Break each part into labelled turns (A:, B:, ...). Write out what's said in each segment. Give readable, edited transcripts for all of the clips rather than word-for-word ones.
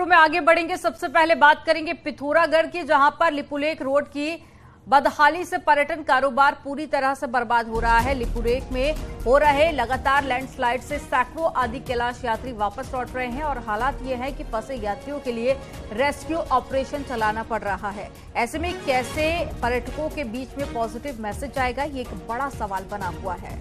A: में आगे बढ़ेंगे। सबसे पहले बात करेंगे पिथौरागढ़ की, जहां पर लिपुलेख रोड की बदहाली से पर्यटन कारोबार पूरी तरह से बर्बाद हो रहा है। लिपुलेख में हो रहे लगातार लैंडस्लाइड से सैकड़ों आदि कैलाश यात्री वापस लौट रहे हैं और हालात ये है कि फंसे यात्रियों के लिए रेस्क्यू ऑपरेशन चलाना पड़ रहा है। ऐसे में कैसे पर्यटकों के बीच में पॉजिटिव मैसेज आएगा, ये एक बड़ा सवाल बना हुआ है।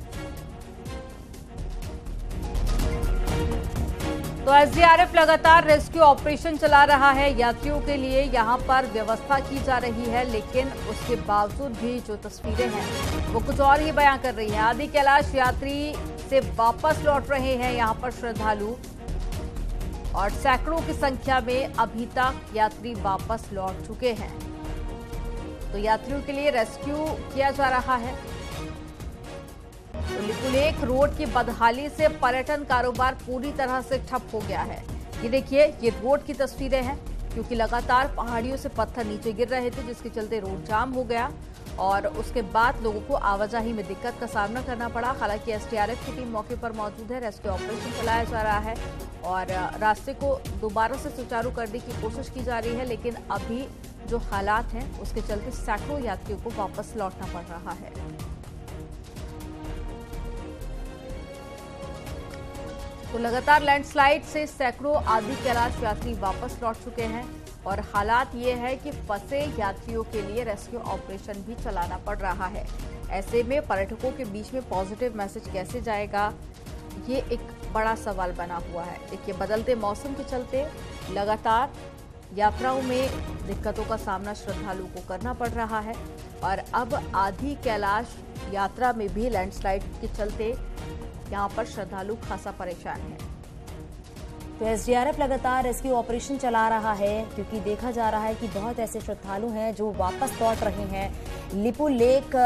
A: तो एसडीआरएफ लगातार रेस्क्यू ऑपरेशन चला रहा है। यात्रियों के लिए यहां पर व्यवस्था की जा रही है, लेकिन उसके बावजूद भी जो तस्वीरें हैं वो कुछ और ही बयां कर रही हैं। आदि कैलाश यात्री से वापस लौट रहे हैं यहां पर श्रद्धालु, और सैकड़ों की संख्या में अभी तक यात्री वापस लौट चुके हैं। तो यात्रियों के लिए रेस्क्यू किया जा रहा है। तो लिपुलेख रोड की बदहाली से पर्यटन कारोबार पूरी तरह से ठप हो गया है। ये देखिए, ये रोड की तस्वीरें हैं, क्योंकि लगातार पहाड़ियों से पत्थर नीचे गिर रहे थे, जिसके चलते रोड जाम हो गया और उसके बाद लोगों को आवाजाही में दिक्कत का सामना करना पड़ा। हालांकि एसडीआरएफ की टीम मौके पर मौजूद है, रेस्क्यू ऑपरेशन चलाया जा रहा है और रास्ते को दोबारा से सुचारू करने की कोशिश की जा रही है, लेकिन अभी जो हालात हैं उसके चलते सैकड़ों यात्रियों को वापस लौटना पड़ रहा है। तो लगातार लैंडस्लाइड से सैकड़ों आदि कैलाश यात्री वापस लौट चुके हैं और हालात ये है कि फंसे यात्रियों के लिए रेस्क्यू ऑपरेशन भी चलाना पड़ रहा है। ऐसे में पर्यटकों के बीच में पॉजिटिव मैसेज कैसे जाएगा, ये एक बड़ा सवाल बना हुआ है। देखिए, बदलते मौसम के चलते लगातार यात्राओं में दिक्कतों का सामना श्रद्धालुओं को करना पड़ रहा है और अब आदि कैलाश यात्रा में भी लैंडस्लाइड के चलते यहाँ पर श्रद्धालु खासा परेशान है।
B: तो एसडीआरएफ लगातार रेस्क्यू ऑपरेशन चला रहा है, क्योंकि देखा जा रहा है कि बहुत ऐसे श्रद्धालु हैं जो वापस लौट रहे हैं। लिपुलेख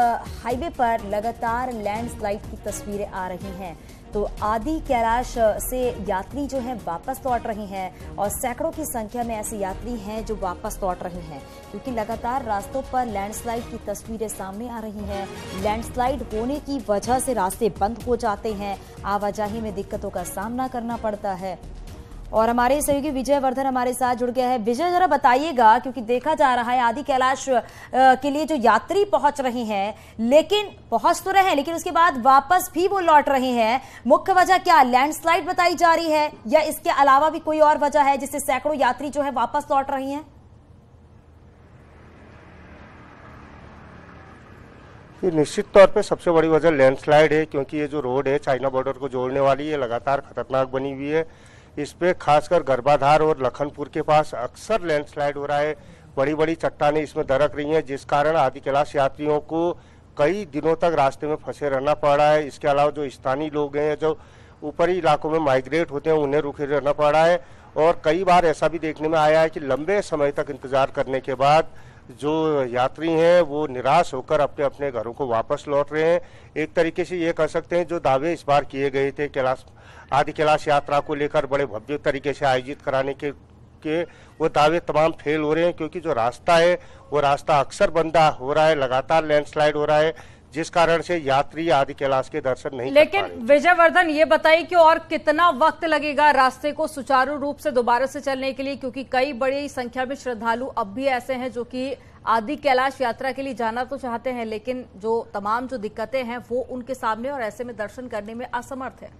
B: हाईवे पर लगातार लैंडस्लाइड की तस्वीरें आ रही हैं। तो आदि कैलाश से यात्री जो हैं वापस लौट रहे हैं और सैकड़ों की संख्या में ऐसे यात्री हैं जो वापस लौट रहे हैं, क्योंकि लगातार रास्तों पर लैंडस्लाइड की तस्वीरें सामने आ रही हैं। लैंडस्लाइड होने की वजह से रास्ते बंद हो जाते हैं, आवाजाही में दिक्कतों का सामना करना पड़ता है। और हमारे सहयोगी विजय वर्धन हमारे साथ जुड़ गया है। विजय, जरा बताइएगा, क्योंकि देखा जा रहा है आदि कैलाश के लिए जो यात्री पहुंच रहे हैं, लेकिन पहुंच तो रहे हैं लेकिन उसके बाद वापस भी वो लौट रहे हैं। मुख्य वजह क्या लैंडस्लाइड बताई जा रही है, या इसके अलावा भी कोई और वजह है जिससे सैकड़ों यात्री जो है वापस लौट रही हैं?
C: निश्चित तौर पे सबसे बड़ी वजह लैंडस्लाइड है, क्योंकि ये जो रोड है चाइना बॉर्डर को जोड़ने वाली है, लगातार खतरनाक बनी हुई है। इस पे खासकर गर्भाधार और लखनपुर के पास अक्सर लैंडस्लाइड हो रहा है। बड़ी बड़ी चट्टानें इसमें दरक रही हैं, जिस कारण आदि कैलाश यात्रियों को कई दिनों तक रास्ते में फंसे रहना पड़ रहा है। इसके अलावा जो स्थानीय लोग हैं, जो ऊपरी इलाकों में माइग्रेट होते हैं, उन्हें रुके रहना पड़ रहा है। और कई बार ऐसा भी देखने में आया है कि लंबे समय तक इंतजार करने के बाद जो यात्री हैं वो निराश होकर अपने अपने घरों को वापस लौट रहे हैं। एक तरीके से ये कह सकते हैं, जो दावे इस बार किए गए थे कैलाश आदि कैलाश यात्रा को लेकर बड़े भव्य तरीके से आयोजित कराने के वो दावे तमाम फेल हो रहे हैं, क्योंकि जो रास्ता है वो रास्ता अक्सर बंदा हो रहा है, लगातार लैंडस्लाइड हो रहा है, जिस कारण से यात्री आदि कैलाश के दर्शन नहीं
A: लेकिन
C: कर पा रहे।
A: विजय वर्धन, ये बताइए कि और कितना वक्त लगेगा रास्ते को सुचारू रूप से दोबारा से चलने के लिए, क्योंकि कई बड़ी संख्या में श्रद्धालु अब भी ऐसे हैं जो कि आदि कैलाश यात्रा के लिए जाना तो चाहते हैं, लेकिन जो तमाम जो दिक्कतें हैं वो उनके सामने और ऐसे में दर्शन करने में असमर्थ है।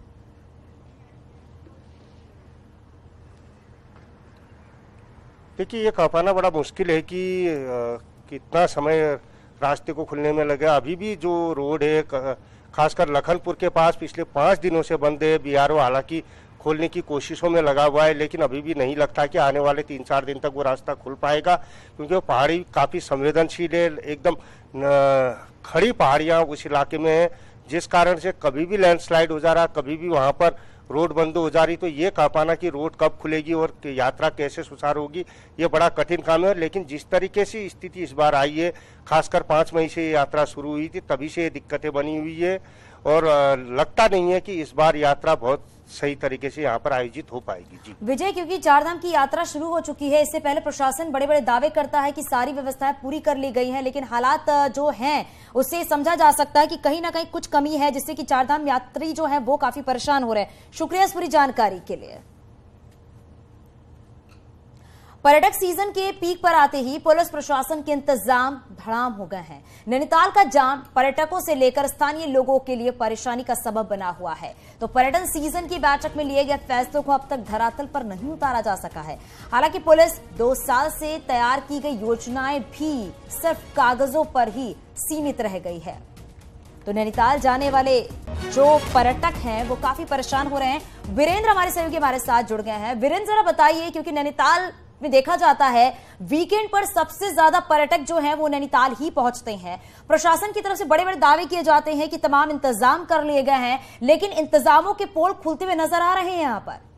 C: देखिए, ये कह पाना बड़ा मुश्किल है कि कितना समय रास्ते को खुलने में लगे। अभी भी जो रोड है खासकर लखनपुर के पास पिछले 5 दिनों से बंद है। बीआरओ हालांकि खोलने की कोशिशों में लगा हुआ है, लेकिन अभी भी नहीं लगता कि आने वाले 3-4 दिन तक वो रास्ता खुल पाएगा, क्योंकि वो पहाड़ी काफ़ी संवेदनशील है। एकदम खड़ी पहाड़ियाँ उस इलाके में है, जिस कारण से कभी भी लैंडस्लाइड हो जा रहा, कभी भी वहाँ पर रोड बंद हो जा रही। तो ये कह पाना कि रोड कब खुलेगी और यात्रा कैसे सुचारू होगी, ये बड़ा कठिन काम है। लेकिन जिस तरीके से स्थिति इस बार आई है, खासकर 5 मई से ये यात्रा शुरू हुई थी, तभी से ये दिक्कतें बनी हुई है और लगता नहीं है कि इस बार यात्रा बहुत सही तरीके से यहाँ पर आयोजित हो पाएगी। जी
B: विजय, क्योंकि चारधाम की यात्रा शुरू हो चुकी है, इससे पहले प्रशासन बड़े बड़े दावे करता है कि सारी व्यवस्थाएं पूरी कर ली गई हैं, लेकिन हालात जो हैं उससे समझा जा सकता है कि कहीं ना कहीं कुछ कमी है, जिससे कि चारधाम यात्री जो है वो काफी परेशान हो रहे हैं। शुक्रिया इस पूरी जानकारी के लिए। पर्यटक सीजन के पीक पर आते ही पुलिस प्रशासन के इंतजाम धड़ाम हो गए हैं। नैनीताल का जाम पर्यटकों से लेकर स्थानीय लोगों के लिए परेशानी का सबब बना हुआ है। तो पर्यटन सीजन की बैठक में लिए गए फैसलों को अब तक धरातल पर नहीं उतारा जा सका है। हालांकि पुलिस 2 साल से तैयार की गई योजनाएं भी सिर्फ कागजों पर ही सीमित रह गई है। तो नैनीताल जाने वाले जो पर्यटक हैं वो काफी परेशान हो रहे हैं। वीरेंद्र हमारे सहयोगी हमारे साथ जुड़ गए हैं। वीरेंद्र, जरा बताइए, क्योंकि नैनीताल में देखा जाता है वीकेंड पर सबसे ज्यादा पर्यटक जो हैं वो नैनीताल ही पहुंचते हैं। प्रशासन की तरफ से बड़े बड़े दावे किए जाते हैं कि तमाम इंतजाम कर लिए गए हैं, लेकिन इंतजामों के पोल खुलते हुए नजर आ रहे हैं यहाँ पर।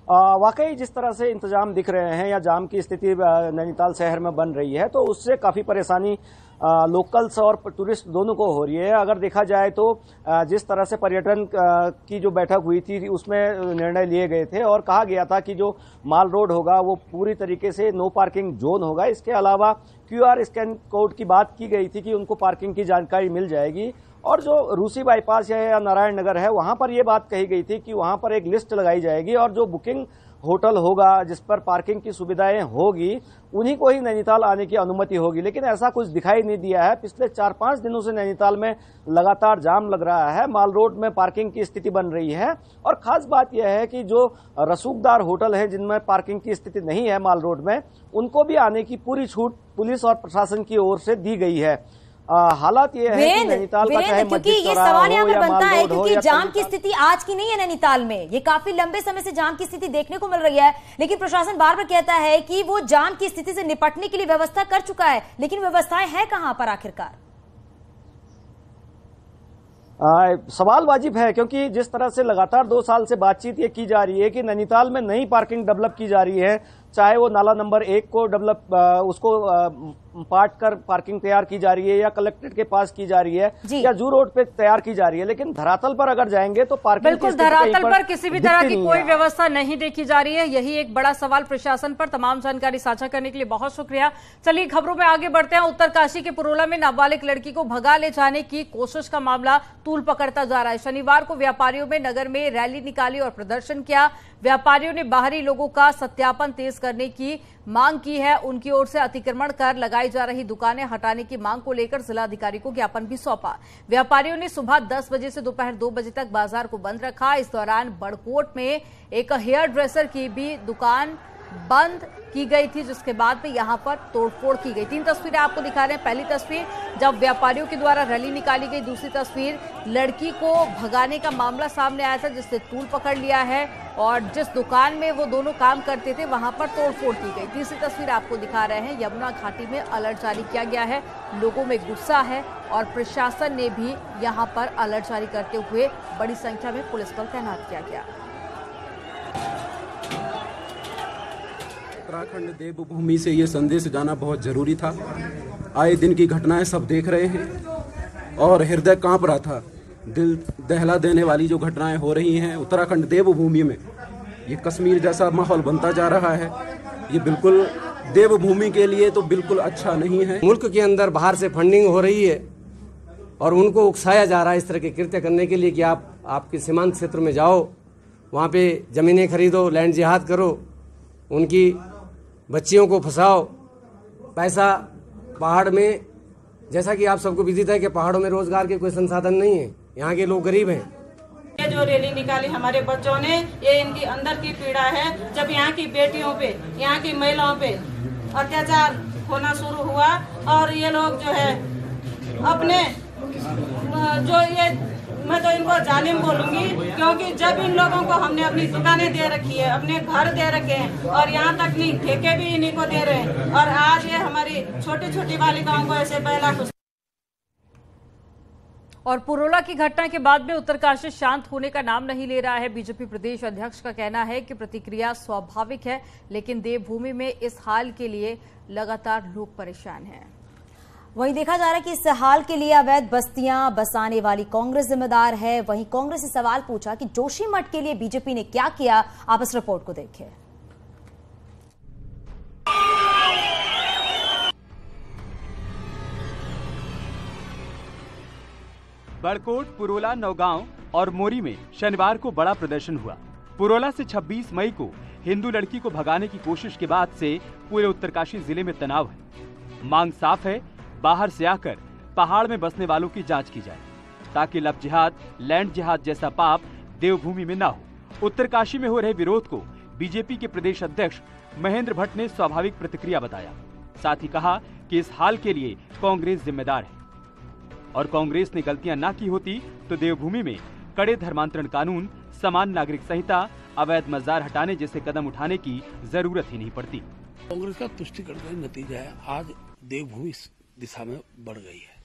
D: वाकई जिस तरह से इंतजाम दिख रहे हैं या जाम की स्थिति नैनीताल शहर में बन रही है, तो उससे काफ़ी परेशानी लोकल्स और टूरिस्ट दोनों को हो रही है। अगर देखा जाए तो जिस तरह से पर्यटन की जो बैठक हुई थी उसमें निर्णय लिए गए थे और कहा गया था कि जो माल रोड होगा वो पूरी तरीके से नो पार्किंग जोन होगा। इसके अलावा QR स्कैन कोड की बात की गई थी कि उनको पार्किंग की जानकारी मिल जाएगी। और जो रूसी बाईपास है या नारायण नगर है वहां पर यह बात कही गई थी कि वहां पर एक लिस्ट लगाई जाएगी और जो बुकिंग होटल होगा जिस पर पार्किंग की सुविधाएं होगी उन्हीं को ही नैनीताल आने की अनुमति होगी। लेकिन ऐसा कुछ दिखाई नहीं दिया है। पिछले 4-5 दिनों से नैनीताल में लगातार जाम लग रहा है। माल रोड में पार्किंग की स्थिति बन रही है और खास बात यह है कि जो रसूखदार होटल हैं जिनमें पार्किंग की स्थिति नहीं है माल रोड में, उनको भी आने की पूरी छूट पुलिस और प्रशासन की ओर से दी गई है। हालात ये है कि नैनीताल का चाहे
B: क्योंकि ये सवाल यहाँ पर बनता है क्योंकि जाम की स्थिति आज की नहीं है नैनीताल में, ये काफी लंबे समय से जाम की स्थिति देखने को मिल रही है। लेकिन प्रशासन बार बार कहता है कि वो जाम की स्थिति से निपटने के लिए व्यवस्था कर चुका है, लेकिन व्यवस्थाएं हैं कहां पर आखिरकार?
D: सवाल वाजिब है क्योंकि जिस तरह से लगातार 2 साल से बातचीत ये की जा रही है कि नैनीताल में नई पार्किंग डेवलप की जा रही है, चाहे वो नाला नंबर 1 को डेवलप उसको पाट कर पार्किंग तैयार की जा रही है या कलेक्ट्रेट के पास की जा रही है या जू रोड पे तैयार की जा रही है, लेकिन धरातल पर अगर जाएंगे तो पार्किंग
A: बिल्कुल धरातल पर किसी भी तरह की कोई व्यवस्था नहीं देखी जा रही है। यही एक बड़ा सवाल प्रशासन पर। तमाम जानकारी साझा करने के लिए बहुत शुक्रिया। चलिए खबरों में आगे बढ़ते हैं। उत्तरकाशी के पुरोला में नाबालिग लड़की को भगा ले जाने की कोशिश का मामला तूल पकड़ता जा रहा है। शनिवार को व्यापारियों में नगर में रैली निकाली और प्रदर्शन किया। व्यापारियों ने बाहरी लोगों का सत्यापन तेज करने की मांग की है। उनकी ओर से अतिक्रमण कर लगाई जा रही दुकानें हटाने की मांग को लेकर जिलाधिकारी को ज्ञापन भी सौंपा। व्यापारियों ने सुबह 10 बजे से दोपहर 2 बजे तक बाजार को बंद रखा। इस दौरान बड़कोट में एक हेयर ड्रेसर की भी दुकान बंद की गई थी, जिसके बाद में यहां पर तोड़फोड़ की गई। 3 तस्वीरें आपको दिखा रहे हैं। पहली तस्वीर जब व्यापारियों के द्वारा रैली निकाली गई, दूसरी तस्वीर लड़की को भगाने का मामला सामने आया था जिसने तूल पकड़ लिया है और जिस दुकान में वो दोनों काम करते थे वहां पर तोड़फोड़ की गई। तीसरी तस्वीर आपको दिखा रहे हैं। यमुना घाटी में अलर्ट जारी किया गया है, लोगों में गुस्सा है और प्रशासन ने भी यहां पर अलर्ट जारी करते हुए बड़ी संख्या में पुलिस बल तैनात किया गया।
E: उत्तराखंड देवभूमि से ये संदेश जाना बहुत जरूरी था। आए दिन की घटनाएं सब देख रहे हैं और हृदय कांप रहा था। दिल दहला देने वाली जो घटनाएं हो रही हैं उत्तराखंड देवभूमि में, ये कश्मीर जैसा माहौल बनता जा रहा है। ये बिल्कुल देवभूमि के लिए तो बिल्कुल अच्छा नहीं है।
F: मुल्क के अंदर बाहर से फंडिंग हो रही है और उनको उकसाया जा रहा है इस तरह के कृत्य करने के लिए कि आप आपके सीमांत क्षेत्र में जाओ, वहाँ पे ज़मीनें खरीदो, लैंड जिहाद करो, उनकी बच्चियों को फंसाओ, पैसा पहाड़ में, जैसा कि आप सबको विदित है कि पहाड़ों में रोजगार के कोई संसाधन नहीं है, यहाँ के लोग गरीब हैं।
G: ये जो रैली निकाली हमारे बच्चों ने, ये इनकी अंदर की पीड़ा है। जब यहाँ की बेटियों पे, यहाँ की महिलाओं पे अत्याचार होना शुरू हुआ और ये लोग जो है अपने जो ये, मैं तो इनको जालिम बोलूंगी क्योंकि जब इन लोगों को हमने अपनी दुकानें दे रखी है, अपने घर दे रखे हैं और यहाँ तक नहीं ठेके भी इन्हीं को दे रहे हैं और आज ये हमारी छोटी छोटी बालिकाओं को ऐसे पहला कुछ।
A: और पुरोला की घटना के बाद में उत्तरकाशी शांत होने का नाम नहीं ले रहा है। बीजेपी प्रदेश अध्यक्ष का कहना है कि प्रतिक्रिया स्वाभाविक है, लेकिन देवभूमि में इस हाल के लिए लगातार लोग परेशान हैं।
B: वहीं देखा जा रहा है कि इस हाल के लिए अवैध बस्तियां बसाने वाली कांग्रेस जिम्मेदार है। वहीं कांग्रेस से सवाल पूछा कि जोशीमठ के लिए बीजेपी ने क्या किया। आप इस रिपोर्ट को देखिए।
H: बड़कोट, पुरोला, नौगांव और मोरी में शनिवार को बड़ा प्रदर्शन हुआ। पुरोला से 26 मई को हिंदू लड़की को भगाने की कोशिश के बाद से पूरे उत्तरकाशी जिले में तनाव है। मांग साफ है, बाहर से आकर पहाड़ में बसने वालों की जांच की जाए ताकि लव जिहाद, लैंड जिहाद जैसा पाप देवभूमि में न हो। उत्तरकाशी में हो रहे विरोध को बीजेपी के प्रदेश अध्यक्ष महेंद्र भट्ट ने स्वाभाविक प्रतिक्रिया बताया। साथ ही कहा कि इस हाल के लिए कांग्रेस जिम्मेदार है और कांग्रेस ने गलतियां ना की होती तो देवभूमि में कड़े धर्मांतरण कानून, समान नागरिक संहिता, अवैध मजार हटाने जैसे कदम उठाने की जरूरत ही नहीं पड़ती।
I: कांग्रेस का तुष्टिकरण का नतीजा है, आज देवभूमि इस दिशा में बढ़ गई है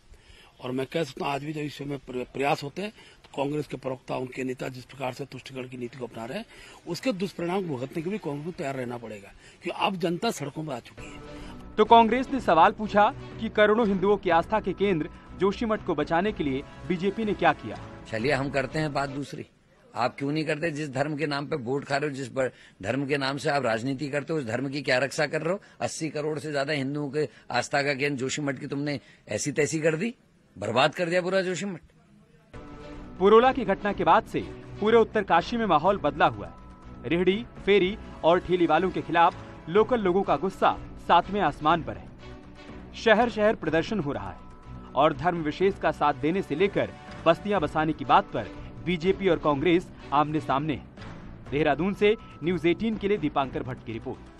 I: और मैं कह सकता हूँ आज भी जब इस समय प्रयास होते हैं तो कांग्रेस के प्रवक्ता, उनके नेता जिस प्रकार से तुष्टिकरण की नीति को अपना रहे हैं उसके दुष्परिणाम भुगतने के लिए कांग्रेस को तैयार रहना पड़ेगा क्योंकि अब जनता सड़कों पर आ चुकी है।
H: तो कांग्रेस ने सवाल पूछा कि करोड़ों हिंदुओं की आस्था के केंद्र जोशीमठ को बचाने के लिए बीजेपी ने क्या किया।
J: चलिए हम करते हैं बात दूसरी, आप क्यों नहीं करते? जिस धर्म के नाम पे वोट खा रहे हो, जिस धर्म के नाम से आप राजनीति करते हो, उस धर्म की क्या रक्षा कर रहे हो? 80 करोड़ से ज्यादा हिंदुओं के आस्था का केंद्र जोशीमठ की तुमने ऐसी तैसी कर दी, बर्बाद कर दिया पूरा जोशीमठ।
H: पुरोला की घटना के बाद से पूरे उत्तरकाशी में माहौल बदला हुआ है। रेहड़ी, फेरी और ठेली वालों के खिलाफ लोकल लोगों का गुस्सा 7वें आसमान पर है। शहर शहर प्रदर्शन हो रहा है और धर्म विशेष का साथ देने से लेकर बस्तियां बसाने की बात पर बीजेपी और कांग्रेस आमने सामने है। देहरादून से न्यूज 18 के लिए दीपांकर भट्ट की रिपोर्ट।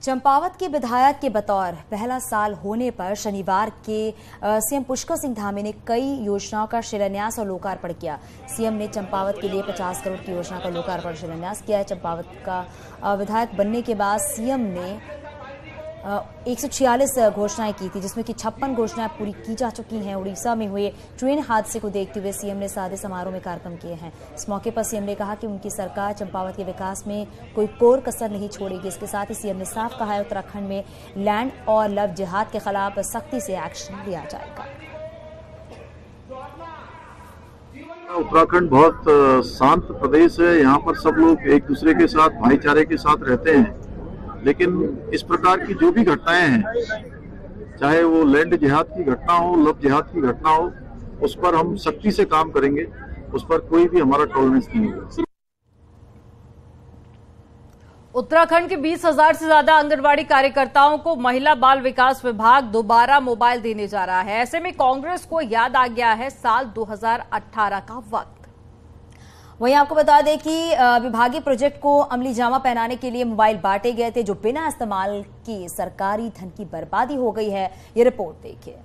B: चंपावत के विधायक के बतौर पहला साल होने पर शनिवार के सीएम पुष्कर सिंह धामी ने कई योजनाओं का शिलान्यास और लोकार्पण किया। सीएम ने चंपावत के लिए 50 करोड़ की योजना का लोकार्पण शिलान्यास किया है। चंपावत का विधायक बनने के बाद सीएम ने 146 घोषणाएं की थी, जिसमें कि 56 घोषणाएं पूरी की जा चुकी हैं। उड़ीसा में हुए ट्रेन हादसे को देखते हुए सीएम ने सादे समारोह में कार्यक्रम किए हैं। इस मौके पर सीएम ने कहा कि उनकी सरकार चंपावत के विकास में कोई कोर कसर नहीं छोड़ेगी। इसके साथ ही सीएम ने साफ कहा है उत्तराखंड में लैंड और लव जिहाद के खिलाफ सख्ती से एक्शन लिया जाएगा।
K: उत्तराखंड बहुत शांत प्रदेश है, यहाँ पर सब लोग एक दूसरे के साथ भाईचारे के साथ रहते हैं, लेकिन इस प्रकार की जो भी घटनाएं हैं, चाहे वो लैंड जिहाद की घटना हो, लव जिहाद की घटना हो, उस पर हम सख्ती से काम करेंगे, उस पर कोई भी हमारा टॉलरेंस नहीं होगा।
A: उत्तराखंड के 20,000 से ज्यादा आंगनबाड़ी कार्यकर्ताओं को महिला बाल विकास विभाग दोबारा मोबाइल देने जा रहा है। ऐसे में कांग्रेस को याद आ गया है साल 2018 का वक्त।
B: वहीं आपको बता दें कि विभागीय प्रोजेक्ट को अमली जामा पहनाने के लिए मोबाइल बांटे गए थे, जो बिना इस्तेमाल किए सरकारी धन की बर्बादी हो गई है। ये रिपोर्ट देखिए।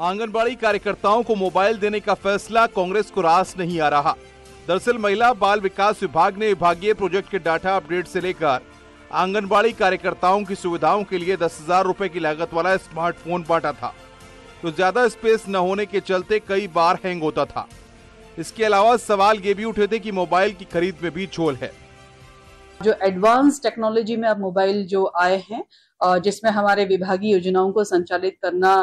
L: आंगनबाड़ी कार्यकर्ताओं को मोबाइल देने का फैसला कांग्रेस को रास नहीं आ रहा। दरअसल महिला बाल विकास विभाग ने विभागीय प्रोजेक्ट के डाटा अपडेट से लेकर आंगनबाड़ी कार्यकर्ताओं की सुविधाओं के लिए 10,000 रुपए की लागत वाला स्मार्टफोन बांटा था, तो ज्यादा स्पेस न होने के चलते कई बार हैंग होता था। इसके अलावा सवाल ये भी उठे थे कि मोबाइल की खरीद में भी झोल है।
M: जो एडवांस टेक्नोलॉजी में अब मोबाइल जो आए हैं, जिसमें हमारे विभागीय योजनाओं को संचालित करना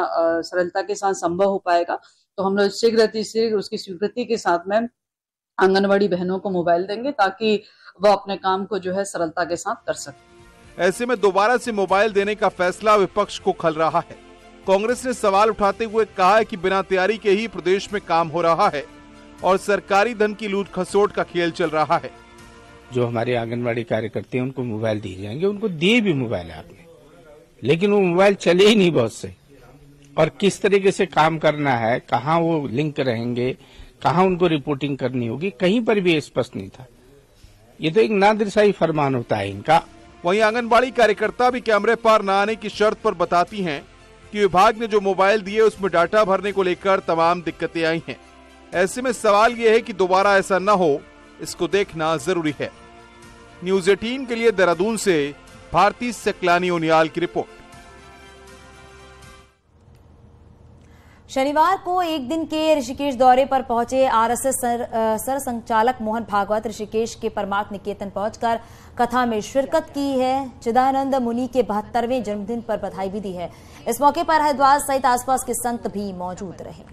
M: सरलता के साथ संभव हो पाएगा, तो हम लोग शीघ्र उसकी स्वीकृति के साथ में आंगनबाड़ी बहनों को मोबाइल देंगे ताकि वह अपने काम को जो है सरलता के साथ कर सके।
L: ऐसे में दोबारा से मोबाइल देने का फैसला विपक्ष को खल रहा है। कांग्रेस ने सवाल उठाते हुए कहा है कि बिना तैयारी के ही प्रदेश में काम हो रहा है और सरकारी धन की लूट खसोट का खेल चल रहा है।
N: जो हमारे आंगनबाड़ी कार्यकर्ता हैं उनको मोबाइल दिए जाएंगे, उनको दिए भी मोबाइल आपने, लेकिन वो मोबाइल चले ही नहीं बहुत से, और किस तरीके से काम करना है, कहाँ वो लिंक रहेंगे, कहाँ उनको रिपोर्टिंग करनी होगी, कहीं पर भी स्पष्ट नहीं था। ये तो एक नादिरशाही फरमान होता है इनका।
L: वहीं आंगनबाड़ी कार्यकर्ता भी कैमरे पार न आने की शर्त पर बताती हैं कि विभाग ने जो मोबाइल दिए उसमें डाटा भरने को लेकर तमाम दिक्कतें आई हैं। ऐसे में सवाल ये है कि दोबारा ऐसा न हो, इसको देखना जरूरी है। न्यूज 18 के लिए देहरादून से भारती सकलानी उनियाल की रिपोर्ट।
B: शनिवार को एक दिन के ऋषिकेश दौरे पर पहुंचे आरएसएस सर संचालक मोहन भागवत ऋषिकेश के परमार्थ निकेतन पहुंचकर कथा में शिरकत की है। चिदानंद मुनि के 72वें जन्मदिन पर बधाई भी दी है। इस मौके पर हरिद्वार सहित आसपास के संत भी मौजूद रहे।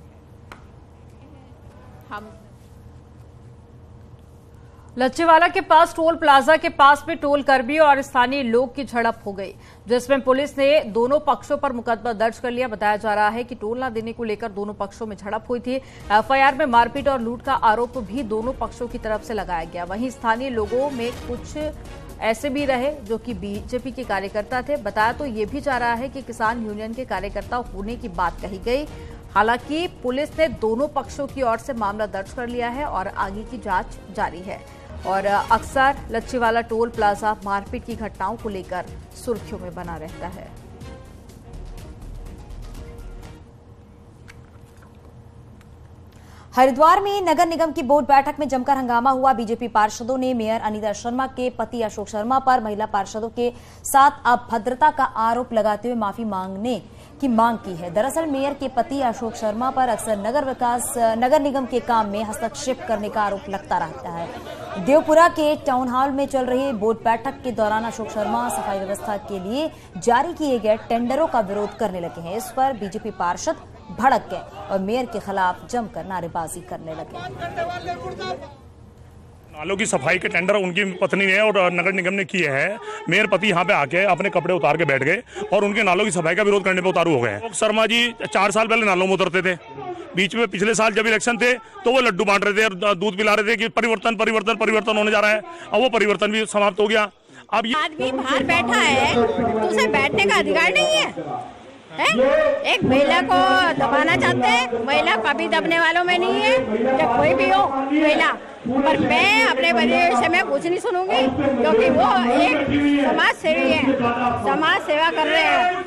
A: लच्छीवाला के पास टोल प्लाजा के पास में टोल कर्मी और स्थानीय लोग की झड़प हो गई, जिसमें पुलिस ने दोनों पक्षों पर मुकदमा दर्ज कर लिया। बताया जा रहा है कि टोल न देने को लेकर दोनों पक्षों में झड़प हुई थी। एफआईआर में मारपीट और लूट का आरोप भी दोनों पक्षों की तरफ से लगाया गया। वहीं स्थानीय लोगों में कुछ ऐसे भी रहे जो कि बीजेपी के कार्यकर्ता थे। बताया तो ये भी जा रहा है कि किसान यूनियन के कार्यकर्ता होने की बात कही गई। हालांकि पुलिस ने दोनों पक्षों की ओर से मामला दर्ज कर लिया है और आगे की जांच जारी है। और अक्सर लच्छीवाला टोल प्लाजा मारपीट की घटनाओं को लेकर सुर्खियों में बना रहता है।
B: हरिद्वार में नगर निगम की बोर्ड बैठक में जमकर हंगामा हुआ। बीजेपी पार्षदों ने मेयर अनिता शर्मा के पति अशोक शर्मा पर महिला पार्षदों के साथ अभद्रता का आरोप लगाते हुए माफी मांगने की मांग की है। दरअसल मेयर के पति अशोक शर्मा पर अक्सर नगर निगम के काम में हस्तक्षेप करने का आरोप लगता रहता है। देवपुरा के टाउन हॉल में चल रही बोर्ड बैठक के दौरान अशोक शर्मा सफाई व्यवस्था के लिए जारी किए गए टेंडरों का विरोध करने लगे हैं। इस पर बीजेपी पार्षद भड़क गए और मेयर के खिलाफ जमकर नारेबाजी करने लगे।
O: नालों की सफाई के टेंडर उनकी पत्नी ने और नगर निगम ने किए हैं। मेयर पति यहाँ पे आके अपने कपड़े उतार के बैठ गए और उनके नालों की सफाई का विरोध करने पे उतारू हो गए। शर्मा जी 4 साल पहले नालों में उतरते थे। बीच में पिछले साल जब इलेक्शन थे तो वो लड्डू बांट रहे थे और दूध पिला रहे थे कि परिवर्तन परिवर्तन परिवर्तन होने जा रहा है। अब वो परिवर्तन भी समाप्त हो गया। अब ये
P: आदमी बाहर बैठा है तो उसे बैठने का अधिकार नहीं है। एक महिला को दबाना चाहते हैं। महिला कभी दबने वालों में नहीं है, जब कोई भी हो महिला। पर मैं अपने परिवेश से मैं कुछ नहीं सुनूंगी, क्योंकि वो एक समाज सेवी है, समाज सेवा कर रहे हैं।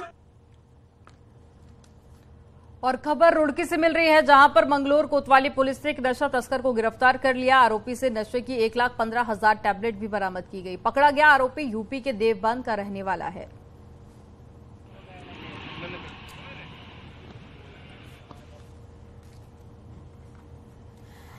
A: और खबर रुड़की से मिल रही है, जहां पर मंगलोर कोतवाली पुलिस ने एक नशा तस्कर को गिरफ्तार कर लिया। आरोपी से नशे की 1,15,000 टैबलेट भी बरामद की गई। पकड़ा गया आरोपी यूपी के देवबंद का रहने वाला है।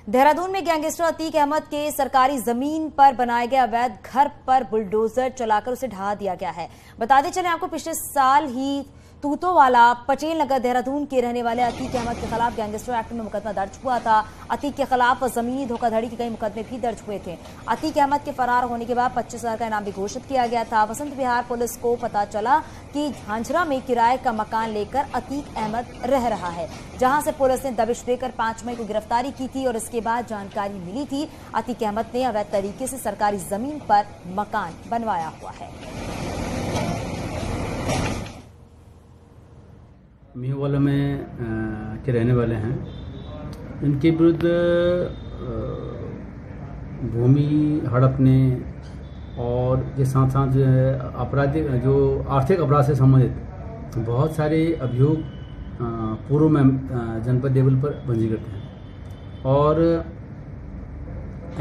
B: देहरादून में गैंगस्टर अतीक अहमद के सरकारी जमीन पर बनाए गए अवैध घर पर बुलडोजर चलाकर उसे ढहा दिया गया है। बताते चलें आपको, पिछले साल ही तूतोवाला पटेल नगर देहरादून के रहने वाले अतीक अहमद के खिलाफ गैंगस्टर एक्ट में मुकदमा दर्ज हुआ था। अतीक के खिलाफ जमीनी धोखाधड़ी के कई मुकदमे भी दर्ज हुए थे। अतीक अहमद के फरार होने के बाद 25,000 का इनाम भी घोषित किया गया था। वसंत विहार पुलिस को पता चला कि झांझरा में किराए का मकान लेकर अतीक अहमद रह रहा है, जहां से पुलिस ने दबिश देकर 5 मई को गिरफ्तारी की थी। और इसके बाद जानकारी मिली थी अतीक अहमद ने अवैध तरीके से सरकारी जमीन पर मकान बनवाया हुआ है।
Q: मेवाला में के रहने वाले हैं। इनके विरुद्ध भूमि हड़पने और के साथ साथ जो है आपराधिक जो आर्थिक अपराध से संबंधित बहुत सारे अभियोग पूर्व में जनपद लेवल पर पंजीकृत हैं। और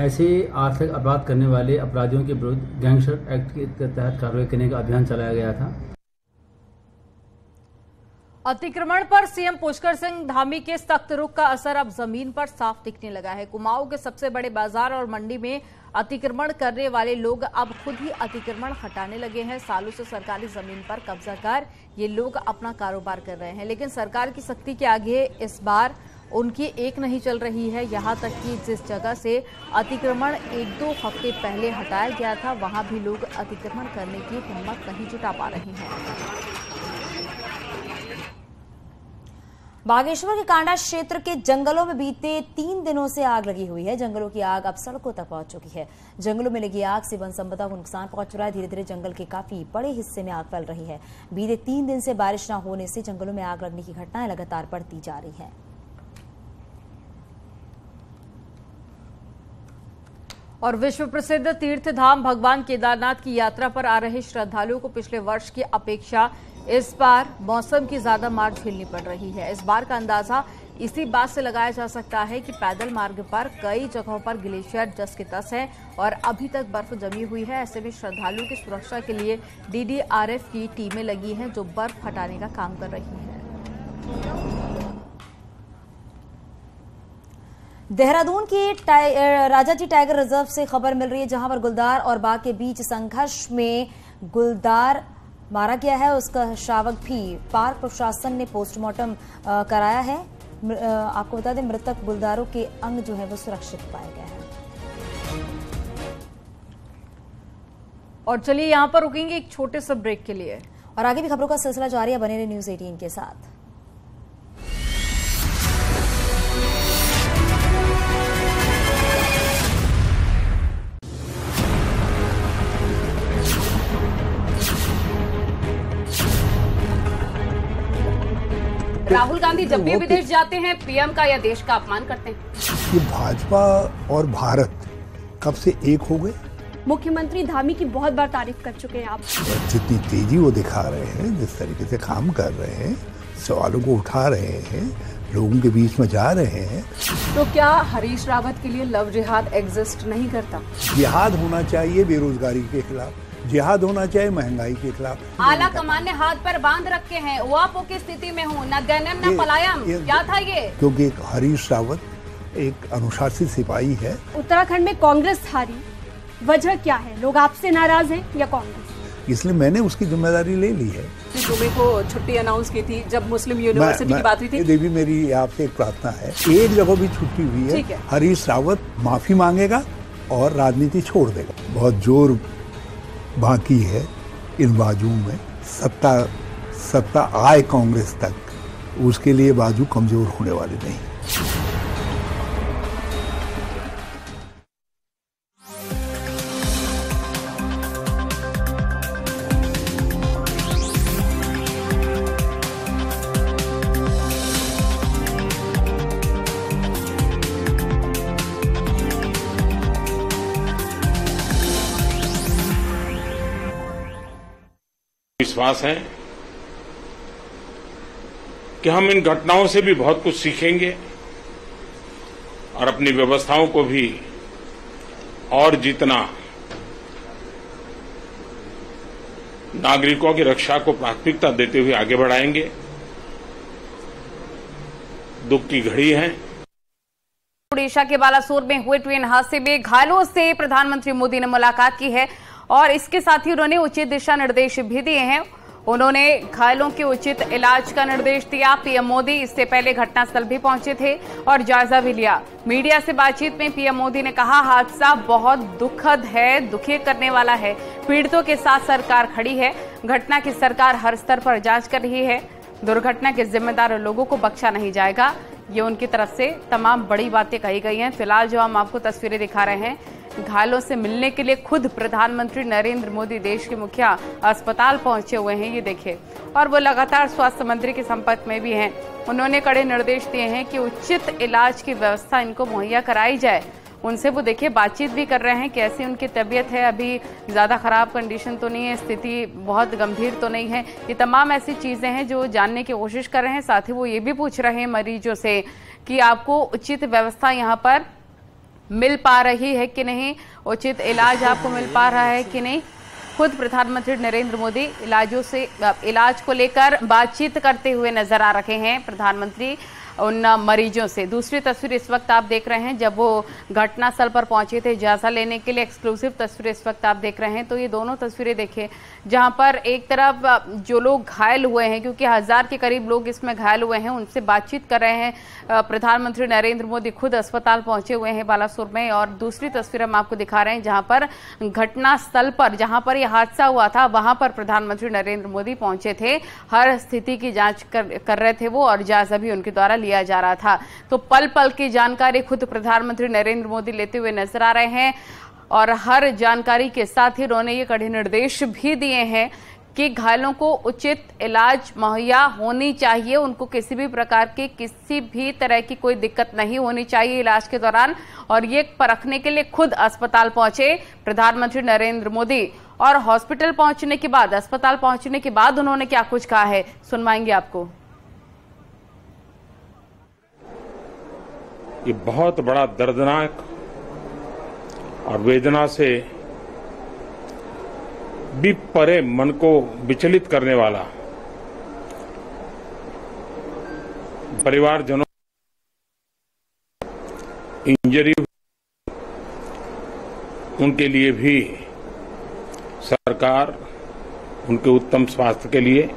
Q: ऐसे आर्थिक अपराध करने वाले अपराधियों के विरुद्ध गैंगस्टर एक्ट के तहत कार्रवाई करने का अभियान चलाया गया था।
A: अतिक्रमण पर सीएम पुष्कर सिंह धामी के सख्त रुख का असर अब जमीन पर साफ दिखने लगा है। कुमाऊं के सबसे बड़े बाजार और मंडी में अतिक्रमण करने वाले लोग अब खुद ही अतिक्रमण हटाने लगे हैं। सालों से सरकारी जमीन पर कब्जा कर ये लोग अपना कारोबार कर रहे हैं, लेकिन सरकार की सख्ती के आगे इस बार उनकी एक नहीं चल रही है। यहां तक कि जिस जगह से अतिक्रमण 1-2 हफ्ते पहले हटाया गया था, वहां भी लोग अतिक्रमण करने की हिम्मत नहीं जुटा पा रहे हैं।
B: बागेश्वर के कांडा क्षेत्र के जंगलों में बीते 3 दिनों से आग लगी हुई है। जंगलों की आग अब सड़कों तक पहुंच चुकी है। जंगलों में लगी आग से वन संपदा को नुकसान पहुंच रहा है। धीरे धीरे जंगल के काफी बड़े हिस्से में आग फैल रही है। बीते 3 दिन से बारिश न होने से जंगलों में आग लगने की घटनाएं लगातार बढ़ती जा रही है।
A: और विश्व प्रसिद्ध तीर्थ धाम भगवान केदारनाथ की यात्रा पर आ रहे श्रद्धालुओं को पिछले वर्ष की अपेक्षा इस बार मौसम की ज्यादा मार झेलनी पड़ रही है। इस बार का अंदाजा इसी बात से लगाया जा सकता है कि पैदल मार्ग पर कई जगहों पर ग्लेशियर जस के तस है और अभी तक बर्फ जमी हुई है। ऐसे में श्रद्धालुओं की सुरक्षा के लिए DDRF की टीमें लगी हैं, जो बर्फ हटाने का काम कर रही है।
B: देहरादून के राजाजी टाइगर रिजर्व से खबर मिल रही है, जहां पर गुलदार और बाघ के बीच संघर्ष में गुलदार मारा गया है। उसका शावक भी पार्क प्रशासन ने पोस्टमार्टम कराया है। आपको बता दें, मृतक गुलदारों के अंग जो है वो सुरक्षित पाए गए हैं।
A: और चलिए यहाँ पर रुकेंगे एक छोटे से ब्रेक के लिए,
B: और आगे भी खबरों का सिलसिला जारी है। बने रहिए न्यूज़ 18 के साथ।
R: राहुल गांधी जब भी विदेश जाते हैं पीएम का या देश का अपमान करते हैं।
S: ये भाजपा और भारत कब से एक हो गए?
R: मुख्यमंत्री धामी की बहुत बार तारीफ कर चुके हैं आप।
S: जितनी तेजी वो दिखा रहे हैं, जिस तरीके से काम कर रहे हैं, सवालों को उठा रहे हैं, लोगों के बीच में जा रहे हैं।
R: तो क्या हरीश रावत के लिए लव जिहाद एग्जिस्ट नहीं करता?
S: जिहाद होना चाहिए बेरोजगारी के खिलाफ, जिहाद होना चाहिए महंगाई के खिलाफ।
R: आला कमान ने हाथ पर बांध रखे हैं, वापो की स्थिति में हूँ, न गैनम न पलायम। क्या था ये?
S: क्योंकि हरीश रावत एक अनुशासित सिपाही है।
R: उत्तराखंड में कांग्रेस हारी, वजह क्या है? लोग आपसे नाराज हैं या कांग्रेस?
S: इसलिए मैंने उसकी जिम्मेदारी ले ली है।
R: जुमे को छुट्टी अनाउंस की थी जब मुस्लिम यूनिवर्सिटी की बात हुई थी।
S: देवी मेरी आपसे एक प्रार्थना है, एक जगह भी छुट्टी हुई है, हरीश रावत माफी मांगेगा और राजनीति छोड़ देगा। बहुत जोर बाकी है इन बाजुओं में, सत्ता आए कांग्रेस तक, उसके लिए बाजू कमजोर होने वाले नहीं।
T: विश्वास है कि हम इन घटनाओं से भी बहुत कुछ सीखेंगे और अपनी व्यवस्थाओं को भी और जितना नागरिकों की रक्षा को प्राथमिकता देते हुए आगे बढ़ाएंगे। दुख की घड़ी है।
R: ओडिशा के बालासोर में हुए ट्रेन हादसे में घायलों से प्रधानमंत्री मोदी ने मुलाकात की है और इसके साथ ही उन्होंने उचित दिशा निर्देश भी दिए हैं। उन्होंने घायलों के उचित इलाज का निर्देश दिया। पीएम मोदी इससे पहले घटनास्थल भी पहुंचे थे और जायजा भी लिया। मीडिया से बातचीत में पीएम मोदी ने कहा, हादसा बहुत दुखद है, दुखी करने वाला है। पीड़ितों के साथ सरकार खड़ी है। घटना की सरकार हर स्तर पर जांच कर रही है। दुर्घटना के जिम्मेदार लोगों को बख्शा नहीं जाएगा। ये उनकी तरफ से तमाम बड़ी बातें कही गई हैं। फिलहाल जो हम आपको तस्वीरें दिखा रहे हैं, घायलों से मिलने के लिए खुद प्रधानमंत्री नरेंद्र मोदी देश के मुखिया अस्पताल पहुंचे हुए हैं। ये देखिए, और वो लगातार स्वास्थ्य मंत्री के संपर्क में भी हैं। उन्होंने कड़े निर्देश दिए हैं कि उचित इलाज की व्यवस्था इनको मुहैया कराई जाए। उनसे वो देखिए बातचीत भी कर रहे हैं, कैसी उनकी तबीयत है, अभी ज़्यादा खराब कंडीशन तो नहीं है, स्थिति बहुत गंभीर तो नहीं है। ये तमाम ऐसी चीज़ें हैं जो जानने की कोशिश कर रहे हैं। साथ ही वो ये भी पूछ रहे हैं मरीजों से कि आपको उचित व्यवस्था यहाँ पर मिल पा रही है कि नहीं, उचित इलाज आपको मिल पा रहा है कि नहीं। खुद प्रधानमंत्री नरेंद्र मोदी इलाज को लेकर बातचीत करते हुए नजर आ रहे हैं प्रधानमंत्री उन मरीजों से। दूसरी तस्वीर इस वक्त आप देख रहे हैं, जब वो घटनास्थल पर पहुंचे थे जायजा लेने के लिए। एक्सक्लूसिव तस्वीर इस वक्त आप देख रहे हैं। तो ये दोनों तस्वीरें देखिए, जहां पर एक तरफ जो लोग घायल हुए हैं, क्योंकि 1000 के करीब लोग इसमें घायल हुए हैं, उनसे बातचीत कर रहे हैं प्रधानमंत्री नरेंद्र मोदी। खुद अस्पताल पहुंचे हुए हैं बालासोर में। और दूसरी तस्वीर हम आपको दिखा रहे हैं, जहां पर घटनास्थल पर, जहां पर यह हादसा हुआ था, वहां पर प्रधानमंत्री नरेंद्र मोदी पहुंचे थे। हर स्थिति की जांच कर रहे थे वो, और जायजा भी उनके द्वारा लिया जा रहा था। तो पल पल की जानकारी खुद प्रधानमंत्री नरेंद्र मोदी लेते हुए नजर आ रहे हैं। और हर जानकारी के साथ ही उन्होंने ये कड़े निर्देश भी दिए हैं कि घायलों को उचित इलाज मुहैया होनी चाहिए। उनको किसी भी प्रकार की किसी भी तरह की कोई दिक्कत नहीं होनी चाहिए इलाज के दौरान। और ये परखने के लिए खुद अस्पताल पहुंचे प्रधानमंत्री नरेंद्र मोदी। और हॉस्पिटल पहुंचने के बाद, अस्पताल पहुंचने के बाद उन्होंने क्या कुछ कहा है, सुनवाएंगे आपको।
T: ये बहुत बड़ा दर्दनाक और वेदना से भी परे मन को विचलित करने वाला परिवारजनों इंजरी, उनके लिए भी सरकार उनके उत्तम स्वास्थ्य के लिए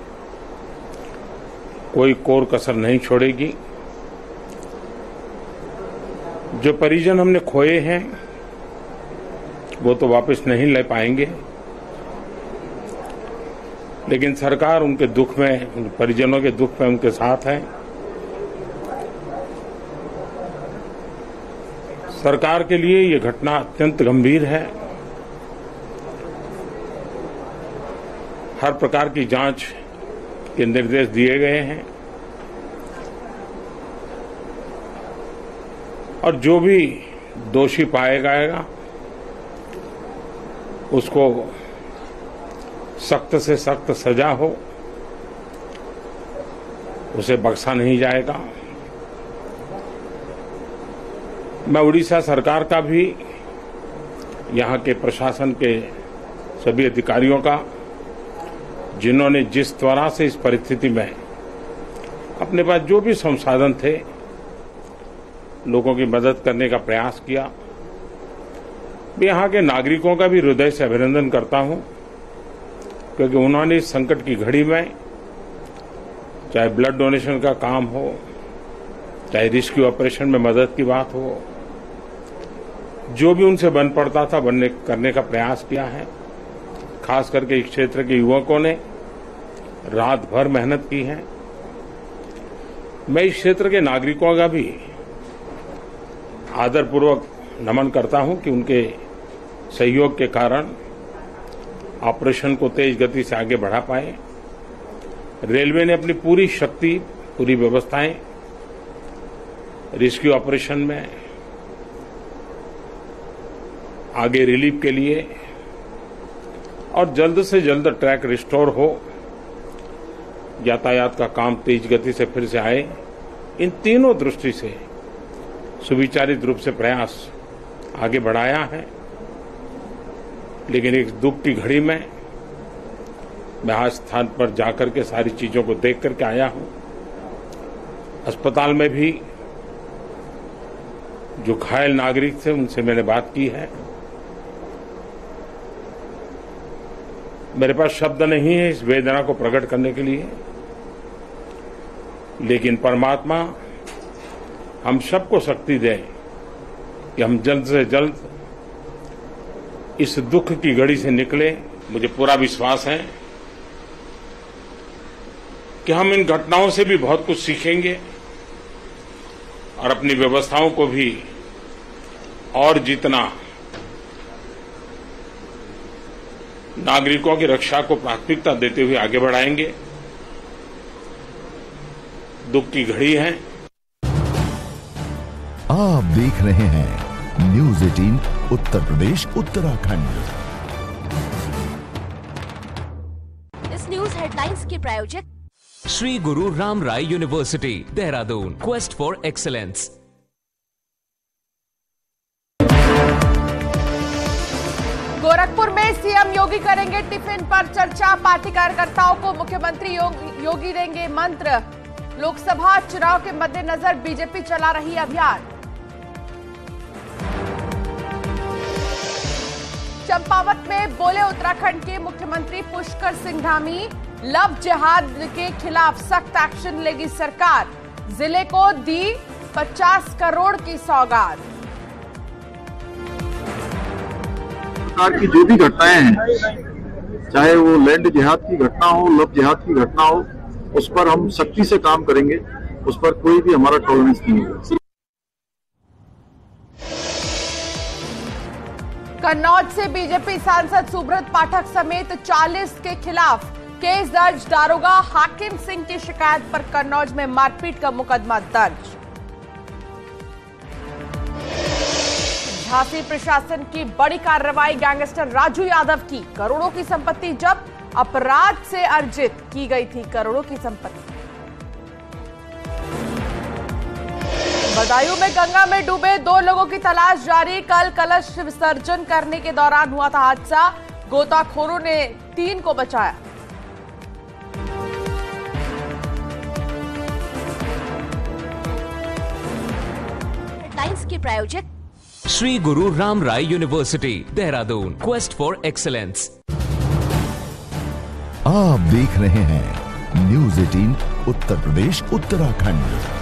T: कोई कोर कसर नहीं छोड़ेगी। जो परिजन हमने खोए हैं वो तो वापस नहीं ले पाएंगे, लेकिन सरकार उनके दुख में, उनके परिजनों के दुख में उनके साथ है। सरकार के लिए ये घटना अत्यंत गंभीर है। हर प्रकार की जांच के निर्देश दिए गए हैं और जो भी दोषी पाया जाएगा उसको सख्त से सख्त सजा हो, उसे बख्शा नहीं जाएगा। मैं उड़ीसा सरकार का भी, यहाँ के प्रशासन के सभी अधिकारियों का, जिन्होंने जिस तरह से इस परिस्थिति में अपने पास जो भी संसाधन थे लोगों की मदद करने का प्रयास किया, मैं यहाँ के नागरिकों का भी हृदय से अभिनंदन करता हूं, क्योंकि उन्होंने इस संकट की घड़ी में, चाहे ब्लड डोनेशन का काम हो, चाहे रेस्क्यू ऑपरेशन में मदद की बात हो, जो भी उनसे बन पड़ता था करने का प्रयास किया है। खास करके इस क्षेत्र के युवकों ने रात भर मेहनत की है। मैं इस क्षेत्र के नागरिकों का भी आदरपूर्वक नमन करता हूं कि उनके सहयोग के कारण ऑपरेशन को तेज गति से आगे बढ़ा पाए। रेलवे ने अपनी पूरी शक्ति, पूरी व्यवस्थाएं रेस्क्यू ऑपरेशन में आगे रिलीफ के लिए और जल्द से जल्द ट्रैक रिस्टोर हो, यातायात का काम तेज गति से फिर से आए, इन तीनों दृष्टि से सुविचारित रूप से प्रयास आगे बढ़ाया है। लेकिन एक दुख की घड़ी में मैं आज स्थान पर जाकर के सारी चीजों को देख करके आया हूं। अस्पताल में भी जो घायल नागरिक थे उनसे मैंने बात की है। मेरे पास शब्द नहीं है इस वेदना को प्रकट करने के लिए, लेकिन परमात्मा हम सबको शक्ति दे कि हम जल्द से जल्द इस दुख की घड़ी से निकले। मुझे पूरा विश्वास है कि हम इन घटनाओं से भी बहुत कुछ सीखेंगे और अपनी व्यवस्थाओं को भी और जितना नागरिकों की रक्षा को प्राथमिकता देते हुए आगे बढ़ाएंगे। दुख की घड़ी है।
U: आप देख रहे हैं न्यूज़ 18 उत्तर प्रदेश उत्तराखंड।
V: इस न्यूज हेडलाइंस के प्रायोजक
W: Shri Guru Ram Rai university Dehradun, quest for excellence.
A: Gorakhpur में सीएम योगी करेंगे टिफिन पर चर्चा। पार्टी कार्यकर्ताओं को मुख्यमंत्री योगी देंगे मंत्र। लोकसभा चुनाव के मद्देनजर बीजेपी चला रही अभियान। चंपावत में बोले उत्तराखंड के मुख्यमंत्री पुष्कर सिंह धामी, लव जिहाद के खिलाफ सख्त एक्शन लेगी सरकार। जिले को दी 50 करोड़ की सौगात।
K: सरकार की जो भी घटनाएं हैं, चाहे वो लैंड जिहाद की घटना हो, लव जिहाद की घटना हो, उस पर हम सख्ती से काम करेंगे। उस पर कोई भी हमारा टॉलरेंस नहीं होगा।
A: कन्नौज से बीजेपी सांसद सुब्रत पाठक समेत 40 के खिलाफ केस दर्ज। दारोगा हाकिम सिंह की शिकायत पर कन्नौज में मारपीट का मुकदमा दर्ज। झांसी प्रशासन की बड़ी कार्रवाई, गैंगस्टर राजू यादव की करोड़ों की संपत्ति जब्त। अपराध से अर्जित की गई थी करोड़ों की संपत्ति। बदायूं में गंगा में डूबे 2 लोगों की तलाश जारी। कल कलश विसर्जन करने के दौरान हुआ था हादसा। गोताखोरों ने 3 को बचाया।
V: हेडलाइंस के प्रायोजक
W: Shri Guru Ram Rai university Dehradun, quest for excellence.
U: आप देख रहे हैं न्यूज़ 18 उत्तर प्रदेश उत्तराखंड।